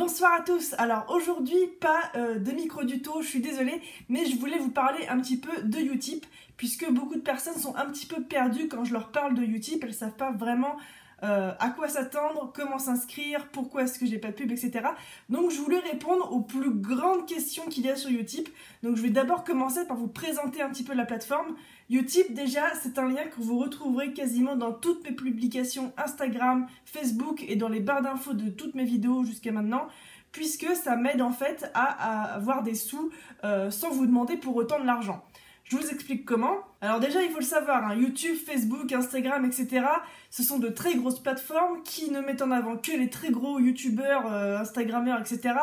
Bonsoir à tous. Alors aujourd'hui pas de micro du tout, je suis désolée, mais je voulais vous parler un petit peu de Utip puisque beaucoup de personnes sont un petit peu perdues quand je leur parle de Utip, elles savent pas vraiment à quoi s'attendre, comment s'inscrire, pourquoi est-ce que j'ai pas de pub, etc. Donc je voulais répondre aux plus grandes questions qu'il y a sur Utip. Donc je vais d'abord commencer par vous présenter un petit peu la plateforme. Utip déjà c'est un lien que vous retrouverez quasiment dans toutes mes publications Instagram, Facebook et dans les barres d'infos de toutes mes vidéos jusqu'à maintenant, puisque ça m'aide en fait à avoir des sous sans vous demander pour autant de l'argent. Je vous explique comment. Alors déjà, il faut le savoir, hein, YouTube, Facebook, Instagram, etc. Ce sont de très grosses plateformes qui ne mettent en avant que les très gros YouTubeurs, Instagrammeurs, etc.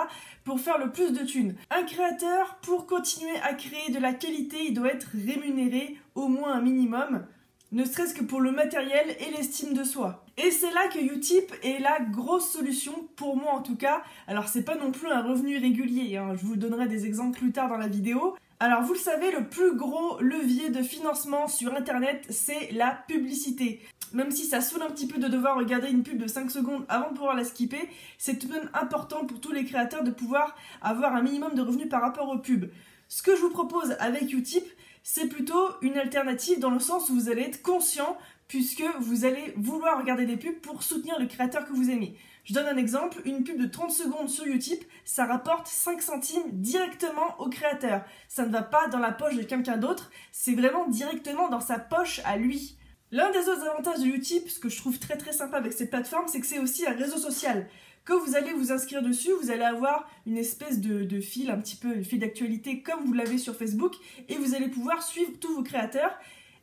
pour faire le plus de thunes. Un créateur, pour continuer à créer de la qualité, il doit être rémunéré au moins un minimum, ne serait-ce que pour le matériel et l'estime de soi. Et c'est là que Utip est la grosse solution, pour moi en tout cas. Alors c'est pas non plus un revenu régulier, hein. Je vous donnerai des exemples plus tard dans la vidéo. Alors vous le savez, le plus gros levier de financement sur internet, c'est la publicité. Même si ça saoule un petit peu de devoir regarder une pub de 5 secondes avant de pouvoir la skipper, c'est tout de même important pour tous les créateurs de pouvoir avoir un minimum de revenus par rapport aux pubs. Ce que je vous propose avec Utip, c'est plutôt une alternative dans le sens où vous allez être conscient puisque vous allez vouloir regarder des pubs pour soutenir le créateur que vous aimez. Je donne un exemple, une pub de 30 secondes sur Utip, ça rapporte 5 centimes directement au créateur. Ça ne va pas dans la poche de quelqu'un d'autre, c'est vraiment directement dans sa poche à lui. L'un des autres avantages de Utip, ce que je trouve très sympa avec cette plateforme, c'est que c'est aussi un réseau social. Quand vous allez vous inscrire dessus, vous allez avoir une espèce de fil, un petit peu une fil d'actualité comme vous l'avez sur Facebook, et vous allez pouvoir suivre tous vos créateurs.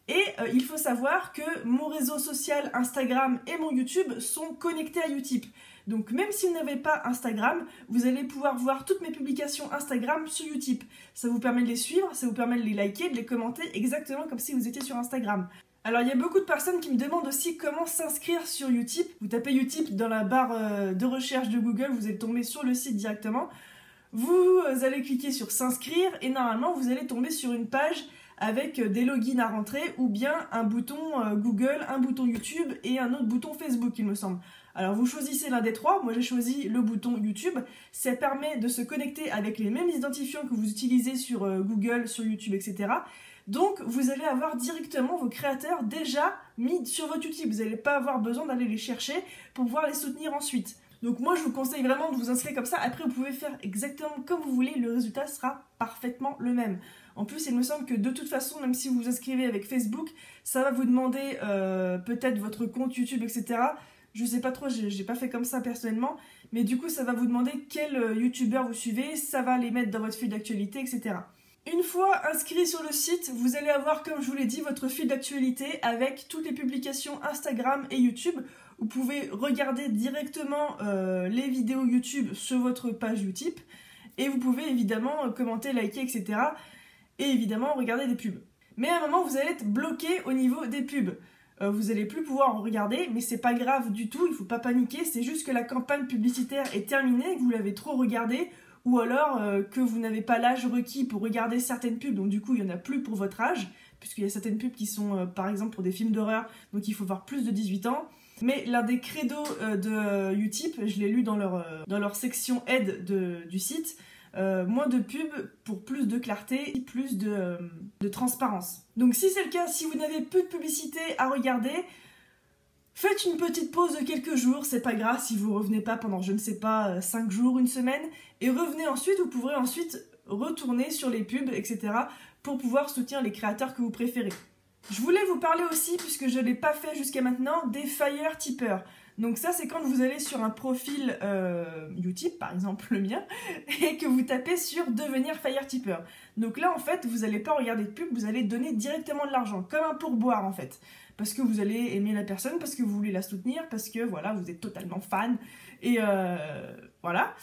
Et il faut savoir que mon réseau social Instagram et mon YouTube sont connectés à Utip. Donc même si vous n'avez pas Instagram, vous allez pouvoir voir toutes mes publications Instagram sur Utip. Ça vous permet de les suivre, ça vous permet de les liker, de les commenter exactement comme si vous étiez sur Instagram. Alors il y a beaucoup de personnes qui me demandent aussi comment s'inscrire sur Utip. Vous tapez Utip dans la barre de recherche de Google, vous allez tomber sur le site directement. Vous allez cliquer sur s'inscrire et normalement vous allez tomber sur une page avec des logins à rentrer ou bien un bouton Google, un bouton YouTube et un autre bouton Facebook il me semble. Alors vous choisissez l'un des trois, moi j'ai choisi le bouton YouTube, ça permet de se connecter avec les mêmes identifiants que vous utilisez sur Google, sur YouTube, etc. Donc vous allez avoir directement vos créateurs déjà mis sur votre YouTube, vous n'allez pas avoir besoin d'aller les chercher pour pouvoir les soutenir ensuite. Donc moi je vous conseille vraiment de vous inscrire comme ça, après vous pouvez faire exactement comme vous voulez, le résultat sera parfaitement le même. En plus il me semble que de toute façon, même si vous vous inscrivez avec Facebook, ça va vous demander peut-être votre compte YouTube, etc. Je sais pas trop, j'ai pas fait comme ça personnellement, mais du coup ça va vous demander quel youtubeur vous suivez, ça va les mettre dans votre fil d'actualité, etc. Une fois inscrit sur le site, vous allez avoir, comme je vous l'ai dit, votre fil d'actualité avec toutes les publications Instagram et YouTube. Vous pouvez regarder directement les vidéos YouTube sur votre page Utip et vous pouvez évidemment commenter, liker, etc. Et évidemment regarder des pubs. Mais à un moment, vous allez être bloqué au niveau des pubs. Vous n'allez plus pouvoir en regarder, mais c'est pas grave du tout, il ne faut pas paniquer, c'est juste que la campagne publicitaire est terminée, que vous l'avez trop regardée, ou alors que vous n'avez pas l'âge requis pour regarder certaines pubs, donc du coup il n'y en a plus pour votre âge, puisqu'il y a certaines pubs qui sont par exemple pour des films d'horreur, donc il faut avoir plus de 18 ans. Mais l'un des credos de Utip, je l'ai lu dans leur section aide du site, moins de pubs pour plus de clarté, plus de transparence. Donc si c'est le cas, si vous n'avez plus de publicité à regarder, faites une petite pause de quelques jours, c'est pas grave si vous revenez pas pendant je ne sais pas 5 jours, une semaine, et revenez ensuite, vous pourrez ensuite retourner sur les pubs, etc. pour pouvoir soutenir les créateurs que vous préférez. Je voulais vous parler aussi, puisque je ne l'ai pas fait jusqu'à maintenant, des Fire Tippers. Donc ça c'est quand vous allez sur un profil Utip, par exemple le mien, et que vous tapez sur devenir Fire Tipper. Donc là en fait vous n'allez pas regarder de pub, vous allez donner directement de l'argent, comme un pourboire en fait. Parce que vous allez aimer la personne, parce que vous voulez la soutenir, parce que voilà, vous êtes totalement fan, et voilà.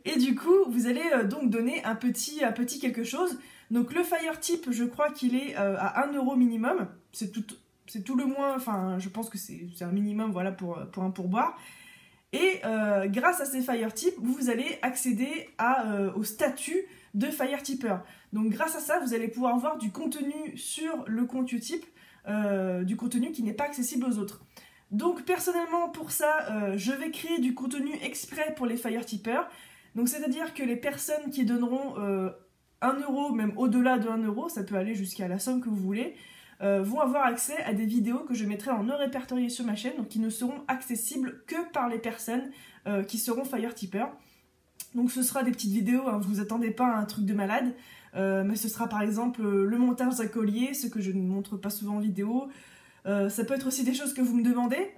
Et du coup vous allez donc donner un petit quelque chose. Donc le Fire Tip, je crois qu'il est à 1 € minimum, c'est tout le moins, enfin je pense que c'est un minimum voilà, pour un pourboire. Et grâce à ces Fire Tips, vous allez accéder au statut de Fire Tipper. Donc grâce à ça, vous allez pouvoir voir du contenu sur le compte Utip, du contenu qui n'est pas accessible aux autres. Donc personnellement pour ça, je vais créer du contenu exprès pour les fire tippers. Donc c'est-à-dire que les personnes qui donneront 1 euro, même au-delà de 1 euro, ça peut aller jusqu'à la somme que vous voulez, vont avoir accès à des vidéos que je mettrai en non répertoriées sur ma chaîne, donc qui ne seront accessibles que par les personnes qui seront fire tippers. Donc ce sera des petites vidéos, hein, vous attendez pas à un truc de malade, mais ce sera par exemple le montage d'un collier, ce que je ne montre pas souvent en vidéo. Ça peut être aussi des choses que vous me demandez.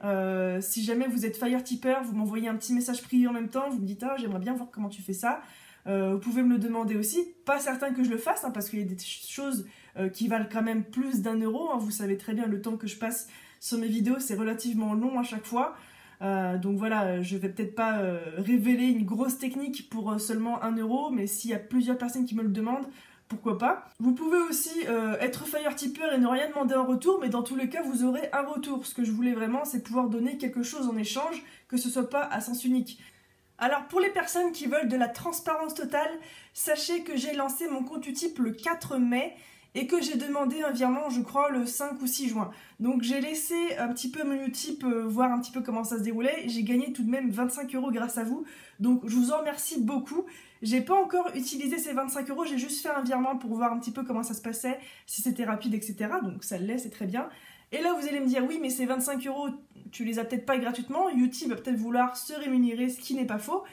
Si jamais vous êtes fire tipper, vous m'envoyez un petit message privé en même temps, vous me dites ah j'aimerais bien voir comment tu fais ça. Vous pouvez me le demander aussi, pas certain que je le fasse, hein, parce qu'il y a des choses qui valent quand même plus d'1 euro, hein. Vous savez très bien le temps que je passe sur mes vidéos, c'est relativement long à chaque fois. Donc voilà, je vais peut-être pas révéler une grosse technique pour seulement 1 euro, mais s'il y a plusieurs personnes qui me le demandent, pourquoi pas. Vous pouvez aussi être fire tipper et ne rien demander en retour, mais dans tous les cas, vous aurez un retour. Ce que je voulais vraiment, c'est pouvoir donner quelque chose en échange, que ce soit pas à sens unique. Alors pour les personnes qui veulent de la transparence totale, sachez que j'ai lancé mon compte Utip le 4 mai et que j'ai demandé un virement, je crois, le 5 ou 6 juin. Donc j'ai laissé un petit peu mon Utip voir un petit peu comment ça se déroulait. J'ai gagné tout de même 25 euros grâce à vous. Donc je vous en remercie beaucoup. J'ai pas encore utilisé ces 25 euros, j'ai juste fait un virement pour voir un petit peu comment ça se passait, si c'était rapide, etc. Donc ça l'est, c'est très bien. Et là vous allez me dire, oui mais ces 25 euros, tu les as peut-être pas gratuitement, Utip va peut-être vouloir se rémunérer, ce qui n'est pas faux.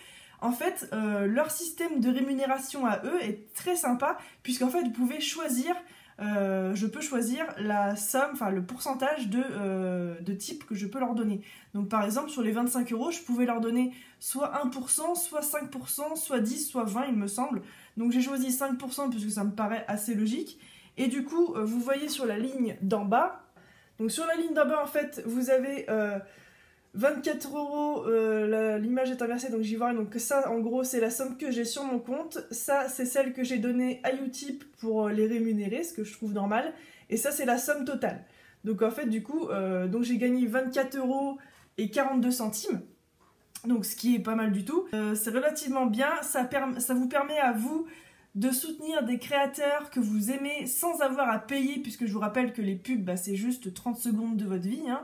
En fait, leur système de rémunération à eux est très sympa, puisqu'en fait vous pouvez choisir, je peux choisir la somme, enfin le pourcentage de tips que je peux leur donner. Donc par exemple sur les 25 euros, je pouvais leur donner soit 1%, soit 5%, soit 10, soit 20 il me semble. Donc j'ai choisi 5% puisque ça me paraît assez logique. Et du coup, vous voyez sur la ligne d'en bas, donc sur la ligne d'en bas en fait, vous avez 24 euros, l'image est inversée donc j'y vois, donc ça en gros c'est la somme que j'ai sur mon compte, ça c'est celle que j'ai donnée à Utip pour les rémunérer, ce que je trouve normal, et ça c'est la somme totale. Donc en fait du coup, donc j'ai gagné 24 euros et 42 centimes, donc ce qui est pas mal du tout. C'est relativement bien, ça vous permet à vous de soutenir des créateurs que vous aimez sans avoir à payer, puisque je vous rappelle que les pubs bah, c'est juste 30 secondes de votre vie, hein.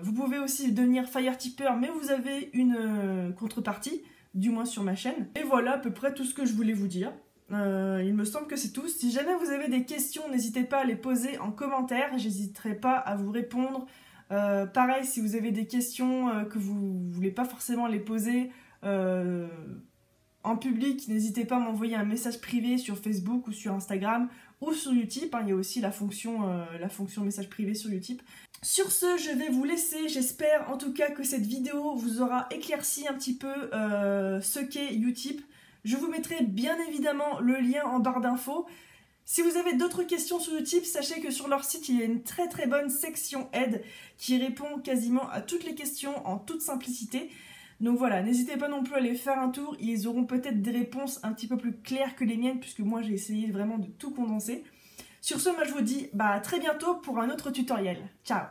Vous pouvez aussi devenir fire tipper, mais vous avez une contrepartie, du moins sur ma chaîne. Et voilà à peu près tout ce que je voulais vous dire. Il me semble que c'est tout. Si jamais vous avez des questions, n'hésitez pas à les poser en commentaire, j'hésiterai pas à vous répondre. Pareil, si vous avez des questions que vous voulez pas forcément les poser en public, n'hésitez pas à m'envoyer un message privé sur Facebook ou sur Instagram ou sur Utip, hein, il y a aussi la fonction message privé sur Utip. Sur ce, je vais vous laisser, j'espère en tout cas que cette vidéo vous aura éclairci un petit peu ce qu'est Utip. Je vous mettrai bien évidemment le lien en barre d'infos. Si vous avez d'autres questions sur Utip, sachez que sur leur site, il y a une très très bonne section aide qui répond quasiment à toutes les questions en toute simplicité. Donc voilà, n'hésitez pas non plus à aller faire un tour, ils auront peut-être des réponses un petit peu plus claires que les miennes, puisque moi j'ai essayé vraiment de tout condenser. Sur ce, moi je vous dis à très bientôt pour un autre tutoriel. Ciao!